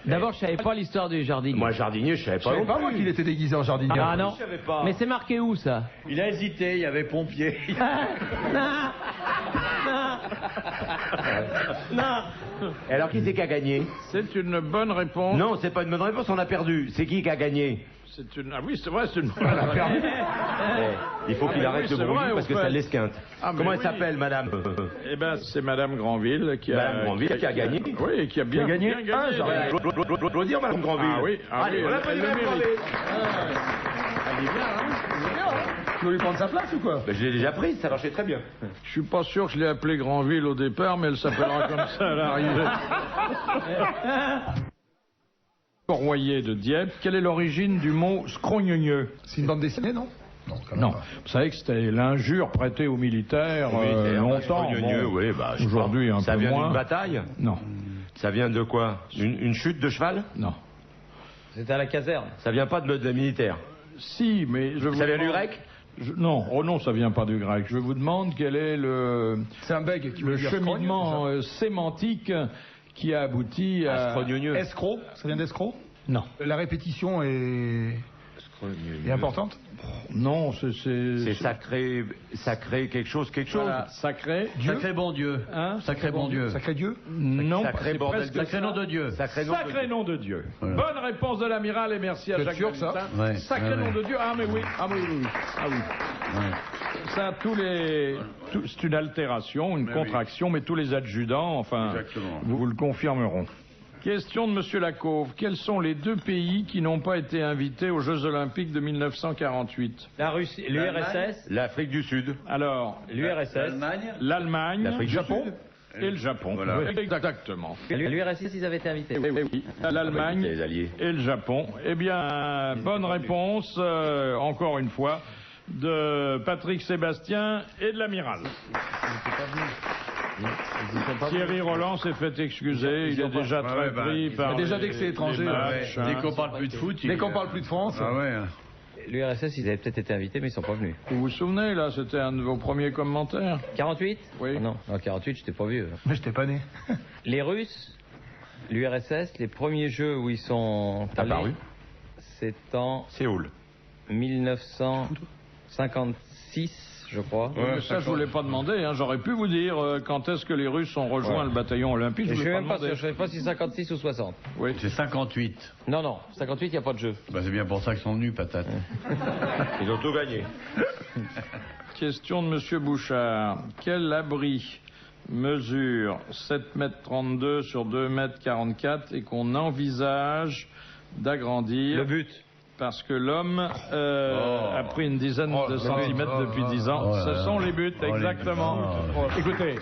D'abord, je savais pas l'histoire du jardinier. Moi, jardinier, je savais Je pas. savais pas moi qu'il était déguisé en jardinier. Ah non. Je savais pas. Mais c'est marqué où, ça? Il a hésité, il y avait pompier. Non. Et alors, qui c'est qui a gagné? C'est une bonne réponse. Non, c'est pas une bonne réponse, on a perdu. C'est qui a gagné? C'est une... Ah oui, c'est vrai, c'est une bonne réponse. Il faut qu'il arrête oui, le c'est bruit vrai, parce au que fait. ça l'esquinte. Ah, mais Comment elle oui. s'appelle, madame? Eh ben, c'est Madame Granville qui a... Madame Granville qui a gagné. Oui, et qui a bien gagné. Je dois dire, madame Granville. Ah oui, Allez, on elle applaudit le madame mérite. Granville. Elle est bien, hein. Tu veux lui prendre sa place ou quoi? Ben, je l'ai déjà prise, ça marchait très bien. Je suis pas sûr que je l'ai appelée Granville au départ, mais elle s'appellera comme ça à l'arrivée. Royer de Dieppe, quelle est l'origine du mot scrogneux? C'est une bande dessinée, non? Non, quand même Non, pas. vous savez que c'était l'injure prêtée aux militaires longtemps. Bon, oui, bah, je aujourd'hui, crois. un Ça peu vient moins. d'une bataille? Non, Ça vient de quoi? Une chute de cheval? non. C'était à la caserne. Ça vient pas de militaire. Si, mais je vous Ça vient du demande- grec? Non, oh non, ça vient pas du grec. Je vous demande quel est le C'est un beg qui veut le dire cheminement scrogne, sémantique qui a abouti à... Scrogneux. c'est ça? Escroc? Ça vient d'escroc? Non. La répétition est importante? Non, C'est sacré, sacré quelque chose. Voilà, sacré. Sacré bon Dieu. Hein? Sacré bon Dieu. Sacré Dieu? Non, Sacré c'est bordel presque de- ça. Sacré nom de Dieu. Sacré nom de Sacré Dieu. nom de Dieu. Voilà. Bonne réponse de l'amiral et merci à Vous êtes Jacques sûr que ça? Balutin. Ouais, Sacré ouais, nom ouais. de Dieu. Ah mais oui. Ah oui, oui, oui. Ah oui. Ouais. Ça, c'est une altération, une contraction, mais tous les adjudants, enfin, Exactement. vous le confirmeront. Question de Monsieur Lacauve. Quels sont les deux pays qui n'ont pas été invités aux Jeux Olympiques de 1948? La Russie, l'URSS, L'Afrique du Sud. Alors, l'URSS, L'Allemagne. l'Allemagne, L'Afrique du Japon Sud. et le Japon. Voilà. Oui, exactement. l'URSS, ils avaient été invités. Oui, l'Allemagne Les alliés. et le Japon. Eh bien, bonne réponse, encore une fois, de Patrick Sébastien et de l'amiral. Thierry Roland s'est fait excuser, il est déjà très pris par... Il a déjà les- dit que c'est étranger, les ouais. matchs, hein. Dès qu'on parle plus de foot, Dès qu'on parle plus de France, Ah ouais. L'URSS, ils avaient peut-être été invités, mais ils sont pas venus. Vous vous souvenez, là, c'était un de vos premiers commentaires? 48? Oui. Ah non, en 48, j'étais pas vieux. mais j'étais pas né. Les Russes, l'URSS, les premiers jeux où ils sont Apparus. c'est en Séoul. 1956, je crois. Mais ça, je voulais pas demander, hein. J'aurais pu vous dire quand est-ce que les Russes ont rejoint le bataillon olympique. Et Je je voulais sais même pas, demander. je sais pas si 56 ou 60. Oui. C'est 58. Non, non, 58, il n'y a pas de jeu. Bah, c'est bien pour ça qu'ils sont venus, patate. Ils ont tout gagné. Question de Monsieur Bouchard. Quel abri mesure 7,32 m sur 2,44 m et qu'on envisage d'agrandir Le but. parce que l'homme a pris une dizaine de centimètres depuis 10 ans. Ce sont les buts, exactement. Écoutez,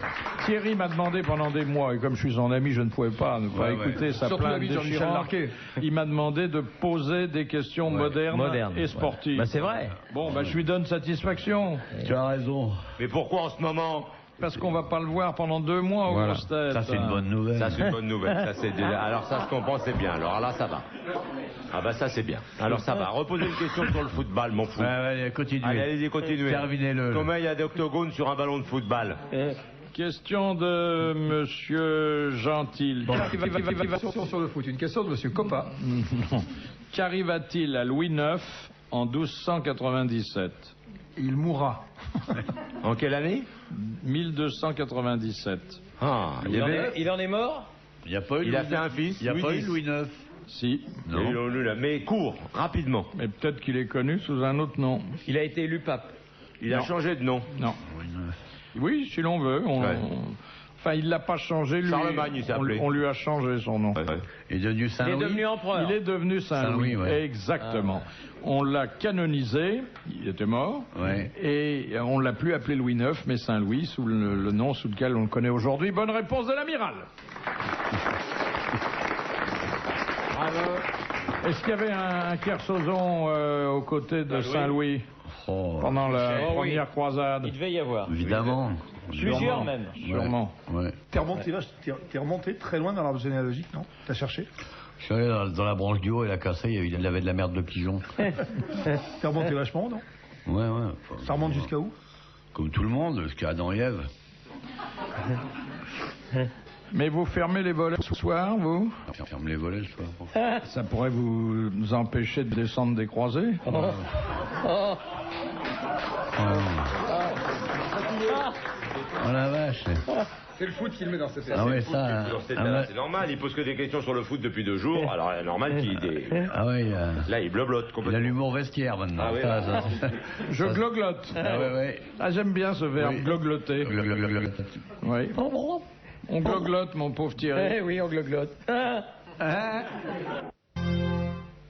Thierry m'a demandé pendant des mois, et comme je suis son ami, je ne pouvais pas ne pas écouter sa Surtout plainte l'ami de Jean-Michel déchirante. Larquet. Il m'a demandé de poser des questions modernes et sportives. Bah, c'est vrai. Bon, bah, je lui donne satisfaction. Tu as raison. Mais pourquoi en ce moment? Parce qu'on va pas le voir pendant 2 mois au grosses têtes. Ça, c'est une bonne nouvelle. Ça, c'est une bonne nouvelle. Ça, c'est déjà... Alors ça, je comprends, c'est bien. Alors là, ça va. Ah bah ça, c'est bien. Alors ça va. Reposez une question sur le football, mon fou. Ouais, allez, continuez. Allez, continuez. Terminez-le. Combien il y a d'octogones sur un ballon de football? Question de Monsieur Gentil. Sur le foot, une question de Monsieur Coppa. Qu'arriva-t-il à Louis IX en 1297? Il mourra. En quelle année? 1297. Ah, Il en est mort? Il n'y a pas eu Il a Louis fait IX. un fils, Il n'y a Louis pas eu X. Louis IX. Si. Mais court, rapidement. Mais peut-être qu'il est connu sous un autre nom. Il a été élu pape. Il a Non. changé de nom. Non. Louis IX. Oui, si l'on veut. Ouais. Enfin, il l'a pas changé. Lui, Charlemagne, il s'est appelé. on lui a changé son nom. Il est devenu Il est Saint-Louis. devenu empereur. Il est devenu Saint-Louis. Saint-Louis, ouais. Exactement. On l'a canonisé. Il était mort. Ouais. Et on l'a plus appelé Louis IX, mais Saint-Louis, sous le nom sous lequel on le connaît aujourd'hui. Bonne réponse de l'amiral. Bravo. Est-ce qu'il y avait un Kersozon aux côtés de Saint-Louis pendant la première croisade? Il devait y avoir. Évidemment. Plusieurs même. Sûrement. Ouais. T'es remonté très loin dans l'arbre généalogique, non? T'as cherché? Je suis allé dans la branche du haut, il a cassé, il avait de la merde de pigeon. T'es remonté vachement, non? Ouais. Ça remonte jusqu'à où? Comme tout le monde, jusqu'à Adam et Ève. Mais vous fermez les volets ce soir, vous? Ferme les volets le soir. Ça pourrait vous empêcher de descendre des croisées? Oh la vache. C'est le foot qu'il met dans cette Ah ouais, ça. C'est normal, il pose que des questions sur le foot depuis 2 jours, alors c'est normal qu'il... Ah ouais, Là, il blablote il a complètement. l'humour vestiaire maintenant. Ah ouais, Je gloglote. Ah ouais. Ah, j'aime bien ce verbe, Oui. glogloter. Oui. On gloglote, mon pauvre Thierry. Oui, on gloglote.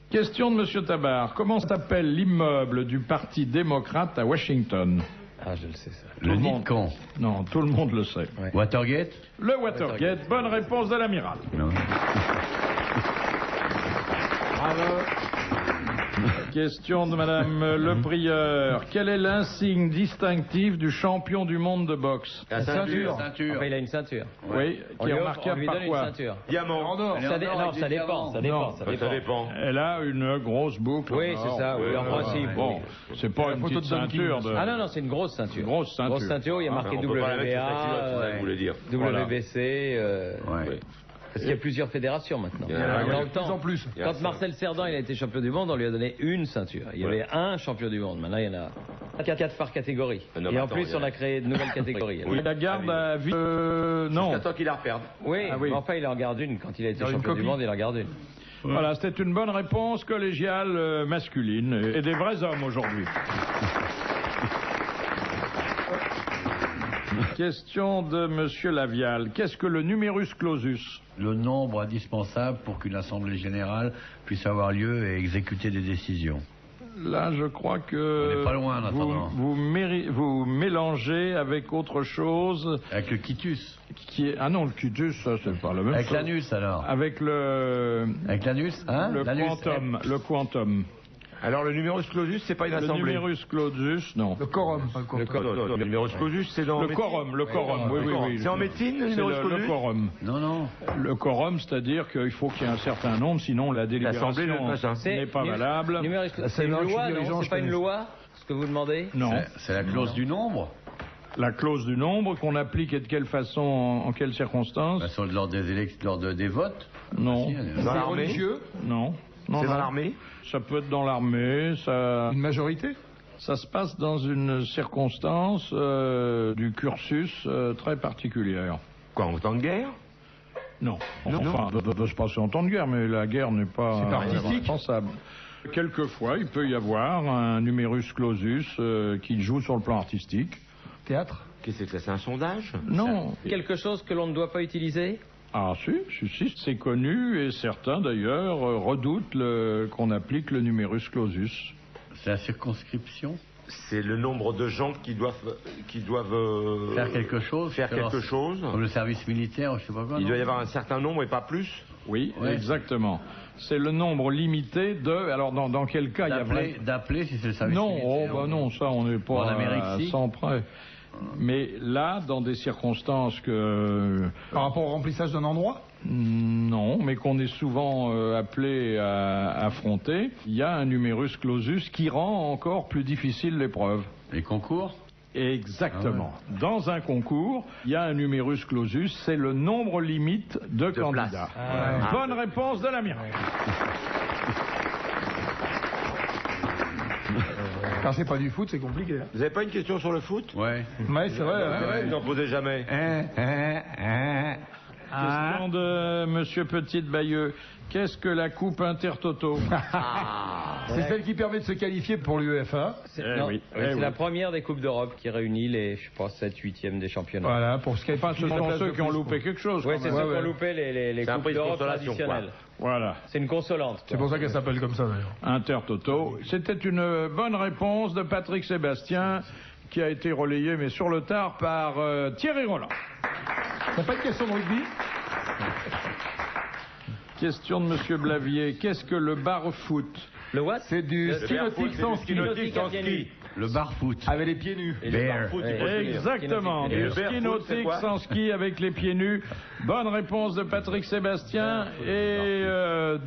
Question de Monsieur Tabar. Comment s'appelle l'immeuble du Parti démocrate à Washington? Ah, je le sais ça. Le nid de con. Non, tout le monde le sait. Watergate? Le Watergate. Bonne réponse de l'amiral. Non. Bravo. Question de Madame Le Prieur. Quel est l'insigne distinctif du champion du monde de boxe? La ceinture. Enfin, il a une ceinture. Oui, On qui lui est offre- on remarquable lui par donne une quoi? ceinture. Diamant. Non, ça dépend. Ça dépend. Ça dépend. Elle a une grosse boucle. Oui, en c'est or. ça, oui, en principe. Bon, c'est pas une petite ceinture de... Ah non, c'est une grosse ceinture. Grosse ceinture. Grosse ceinture, il y a marqué On peut pas la mettre sur sa culotte, c'est ça que WBA, vous voulez dire. WBC. Ouais. Parce qu'il y a plusieurs fédérations maintenant. Il y en a Dans de le temps, plus. quand Marcel Cerdan il a été champion du monde, on lui a donné une ceinture. Il y avait un champion du monde. Maintenant, il y en a 4 par catégorie. Non, Et en attends, plus, il y a- on a créé de nouvelles catégories. Oui. La garde à vie... non. Jusqu'à temps qu'il la reperde. Oui, Ah oui. mais enfin, il en garde une. Quand il a été Dans une champion du copie. monde, il en garde une. Voilà, c'était une bonne réponse collégiale masculine et des vrais hommes aujourd'hui. Question de Monsieur Lavial. Qu'est-ce que le numerus clausus? Le nombre indispensable pour qu'une assemblée générale puisse avoir lieu et exécuter des décisions. Là, je crois que... On n'est pas loin, en attendant. vous mélangez avec autre chose Avec le quitus. qui est... Ah non, le quitus, ça, c'est pas la même Avec chose. l'anus alors. Avec le... Avec l'anus, hein? le L'anus, quantum. Le quantum. Alors le numerus clausus, c'est pas une Le assemblée. numerus clausus, non. Le quorum, pas le quorum. Non, le numerus clausus, c'est dans... Le quorum, oui. C'est en médecine, le C'est numerus le clausus quorum. Non. Le quorum, c'est-à-dire qu'il faut qu'il y ait un certain nombre, sinon la délibération L'Assemblée, le machin. n'est pas valable. Numéris- c'est C'est une là où je suis loi, dirigeant, non? je C'est pas une connais. loi, ce que vous demandez? Non. C'est la clause du nombre. La clause du nombre qu'on applique et de quelle façon, en quelles circonstances? Bah, sur lors des élections, lors des votes. Non. Si, Dans C'est l'armée. religieux? Non. Non, C'est non. dans l'armée. Ça peut être dans l'armée, ça Une ça se passe dans une circonstance du cursus très particulière. Quoi, en temps de guerre? Non. Enfin, ça doit se passer en temps de guerre, mais la guerre n'est pas C'est pas artistique. indispensable. Quelquefois, il peut y avoir un numerus clausus qui joue sur le plan artistique. Théâtre? Qu'est-ce que c'est un sondage? Non. Quelque chose que l'on ne doit pas utiliser? Ah si, c'est connu et certains d'ailleurs redoutent qu'on applique le numerus clausus. C'est la circonscription. C'est le nombre de gens qui doivent Faire quelque chose. faire quelque chose. Comme le service militaire, je sais pas quoi. Il non doit y avoir un certain nombre et pas plus. Oui, Ouais. exactement. C'est le nombre limité de... Alors dans quel cas il y a D'appeler si c'est le service Non, militaire. non, ça on n'est pas En Amérique, à si. 100 près. Mais là, dans des circonstances que... Par rapport au remplissage d'un endroit? Non, mais qu'on est souvent appelé à affronter, il y a un numerus clausus qui rend encore plus difficile l'épreuve. Les concours. Exactement. Dans un concours, il y a un numerus clausus, c'est le nombre limite de candidats. Bonne réponse de l'amiral. Quand c'est pas du foot, c'est compliqué. Hein. Vous avez pas une question sur le foot? Ouais. Ouais, c'est vrai. Ouais, vous n'en posez jamais. Question de Monsieur Petite-Bayeux. Qu'est-ce que la coupe Intertoto? C'est celle qui permet de se qualifier pour l'UEFA. C'est oui. c'est oui. la première des Coupes d'Europe qui réunit les, je pense, 7, 8e des championnats. Voilà, pour ce qui est Enfin, ce sont ceux qui ont loupé quelque chose. Oui, quand c'est même. ceux qui ont loupé les C'est un Coupes prix de d'Europe consolation, traditionnelles. Voilà. C'est une consolante. C'est pour ça qu'elle s'appelle comme ça d'ailleurs. Intertoto. C'était une bonne réponse de Patrick Sébastien qui a été relayée, mais sur le tard, par Thierry Roland. T'as pas de question de rugby? Question de Monsieur Blavier. Qu'est-ce que le bar-foot? Le what? C'est du ski nautique sans ski. Le bar-foot. Avec les pieds nus. Exactement, du ski nautique sans ski avec les pieds nus. Bonne réponse de Patrick Sébastien. Et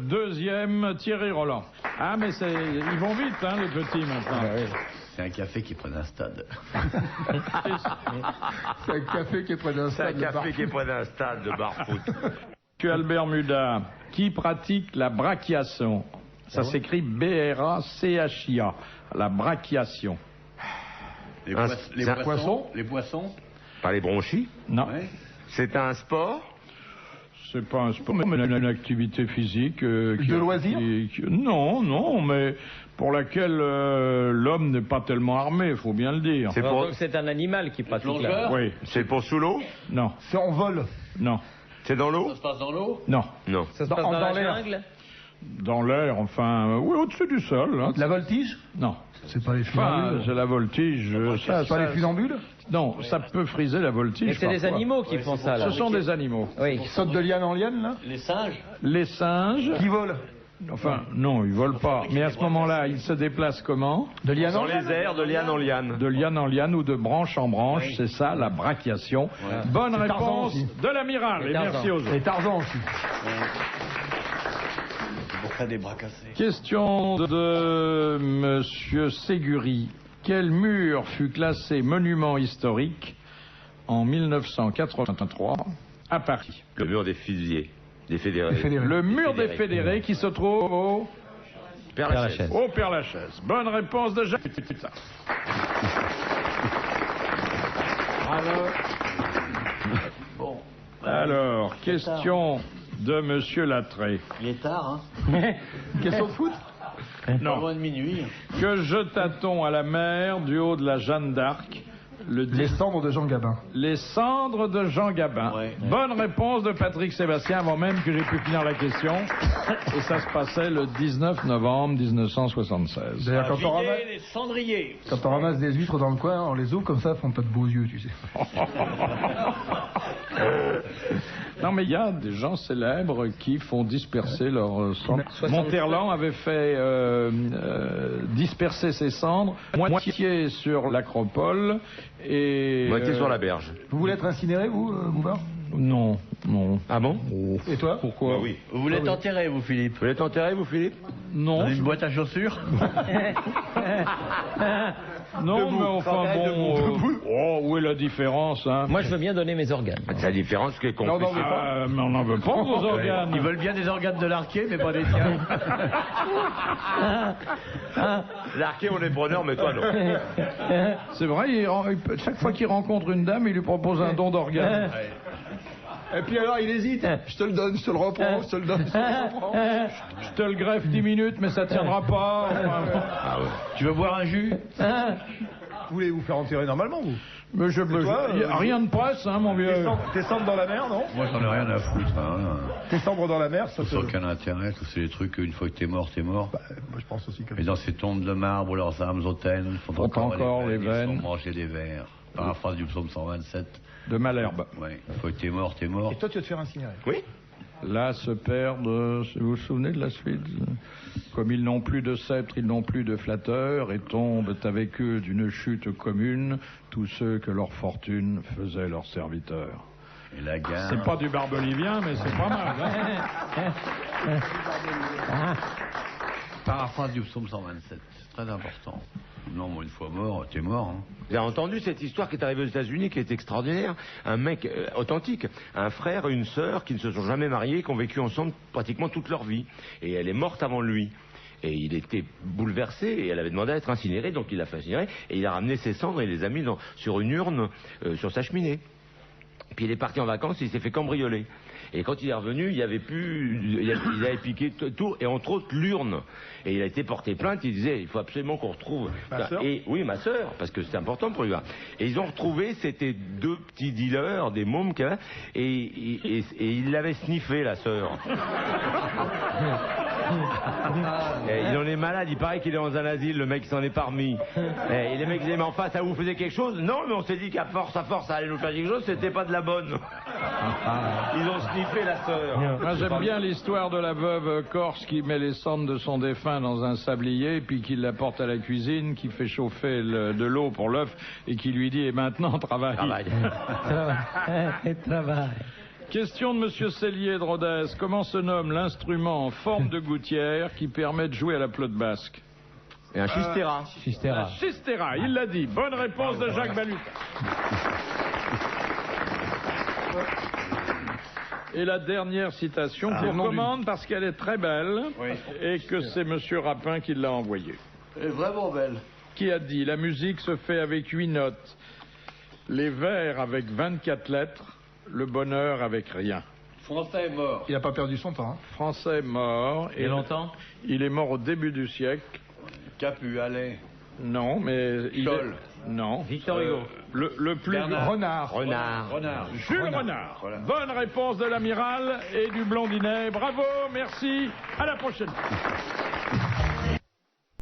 deuxième, Thierry Roland. Ah, mais ils vont vite, hein, les petits, maintenant. C'est un café qui est près d'un stade. C'est un café qui est près d'un stade. C'est un café qui est près d'un stade de bar-foot. Monsieur Albert Muda, qui pratique la brachiation? Ça s'écrit B-R-A-C-H-I-A. La brachiation. Les poissons. Les poissons. Pas les bronchies? Non. Ouais. C'est un sport? C'est pas un sport, mais une activité physique. De loisir? Non, mais pour laquelle l'homme n'est pas tellement armé, il faut bien le dire. C'est un animal qui pratique la... Oui. C'est pour sous l'eau? Non. C'est en vol. Non. C'est dans l'eau? Ça se passe dans l'eau? Non. Non. Ça se passe dans la jungle? Dans l'air, enfin, oui, au-dessus du sol. Hein. La voltige? Non. C'est pas les Enfin, funambules. c'est la voltige. C'est pas les funambules? Non, ça peut friser la voltige. Mais c'est des parfois. animaux qui font ça, là. Ce sont des animaux. Oui. Qui sautent de liane en liane, là? Les singes. Les singes. Qui volent? Enfin, non, ils volent pas. Mais à ce moment-là, ils se déplacent comment? De liane en Dans liane? les airs, de liane en liane. De liane en liane ou de branche en branche, c'est ça, la brachiation. Bonne C'est Tarzan réponse aussi. de l'amiral. Et merci aux autres. Et Tarzan aussi. Pour faire des bras cassés. Question de Monsieur Séguri. Quel mur fut classé monument historique en 1983 à Paris? Le mur des fusillés. Des fédérés. Le mur des fédérés qui se trouve au Père-Lachaise. Au Père-Lachaise. Bonne réponse de Jacques. Alors, question de Monsieur Lattré. Il est tard, hein? Question de foot? Pas Non. loin de minuit. Que jeta-t-on à la mer du haut de la Jeanne d'Arc Les cendres de Jean Gabin. Les cendres de Jean Gabin. Ouais. Bonne réponse de Patrick Sébastien avant même que j'ai pu finir la question. Et ça se passait le 19 novembre 1976. D'ailleurs, Les cendriers. quand on ramasse des huîtres dans le coin, on les ouvre comme ça, font pas de beaux yeux, tu sais. Non, mais il y a des gens célèbres qui font disperser leurs cendres. Monterland avait fait disperser ses cendres, moitié sur l'Acropole et... Moitié sur la berge. Vous voulez être incinéré, vous, Bouvard? Non. Ah bon? Et toi? Pourquoi? Oui. Vous voulez t'enterrer, vous, Philippe? Vous voulez t'enterrer, vous, Philippe? Non. Dans une boîte à chaussures? Non, mais enfin bon... où est la différence, hein? Moi, je veux bien donner mes organes. C'est la différence qui est Non, comprise. Mais on n'en veut pas, vos organes. Ils veulent bien des organes de l'arqué, mais pas des tiens. L'arqué, on est preneur, mais toi, non. C'est vrai, chaque fois qu'il rencontre une dame, il lui propose un don d'organes. Et puis alors, il hésite. Je te le donne, je te le reprends, je te le donne, je te le reprends. Je te le greffe 10 minutes, mais ça tiendra pas. Enfin, Tu veux boire un jus? Vous voulez vous faire enterrer normalement, vous? mais il n'y a rien de presse, hein, mon vieux. Tes cendres dans la mer, non? Moi, j'en ai rien à foutre. Hein. Tes cendres dans la mer, ça Ça n'a aucun intérêt. Tous ces trucs, une fois que t'es mort, t'es mort. Moi, je pense aussi comme Et dans ces tombes de marbre, leurs âmes hôtels, font encore les veines. Ils font manger des vers. Paraphrase du psaume 127. De Malherbe. Ouais, une fois que t'es mort, t'es mort. Et toi, tu vas te faire incinérer. Oui. Là se perdent, vous vous souvenez de la suite? Comme ils n'ont plus de sceptre, ils n'ont plus de flatteur, et tombent avec eux d'une chute commune tous ceux que leur fortune faisait leurs serviteurs. Et la gare. C'est pas du barbelivien, mais c'est pas mal. Hein. Paraphrase du psaume 127. C'est très important. Non, moi, une fois mort, t'es mort. Hein. J'ai entendu cette histoire qui est arrivée aux États-Unis, qui est extraordinaire. Un mec authentique, un frère et une sœur qui ne se sont jamais mariés, qui ont vécu ensemble pratiquement toute leur vie. Et elle est morte avant lui. Et il était bouleversé et elle avait demandé à être incinérée, donc il l'a fait incinérer. Et il a ramené ses cendres et les a mis sur une urne sur sa cheminée. Puis il est parti en vacances, il s'est fait cambrioler. Et quand il est revenu, il avait piqué tout, et entre autres l'urne. Et il a été porté plainte, il disait, il faut absolument qu'on retrouve... Oui, ma sœur, parce que c'est important pour lui. Et ils ont retrouvé, c'était deux petits dealers, des mômes, et il l'avait sniffé, la sœur. Il en est malade, il paraît qu'il est dans un asile, le mec s'en est pas remis. Et les mecs disaient, mais en face, ça vous faisait quelque chose? Non, mais on s'est dit qu'à force, ça allait nous faire quelque chose, c'était pas de la bonne. Ils ont sniffé la sœur. Moi, j'aime bien l'histoire de la veuve corse qui met les cendres de son défunt dans un sablier, puis qui l'apporte à la cuisine, qui fait chauffer de l'eau pour l'œuf, et qui lui dit, et maintenant, travaille. Travail. Question de Monsieur Cellier de Rodez. Comment se nomme l'instrument en forme de gouttière qui permet de jouer à la pelote basque? Et un chistera. Un chistera, il l'a dit. Bonne réponse de Jacques Balutin. Et la dernière citation qu'on commande parce qu'elle est très belle et que c'est Monsieur Rapin qui l'a envoyée. Elle est vraiment belle. Qui a dit: la musique se fait avec 8 notes, les vers avec 24 lettres, le bonheur avec rien. Français est mort. Il n'a pas perdu son temps. Hein. Français est mort. Et longtemps? Il est mort au début du siècle. Capu, allez. Non, mais il est... Non. Victor Hugo. Le plus... Renard. Jules Renard. Voilà. Bonne réponse de l'amiral et du blondinet. Bravo, merci. À la prochaine.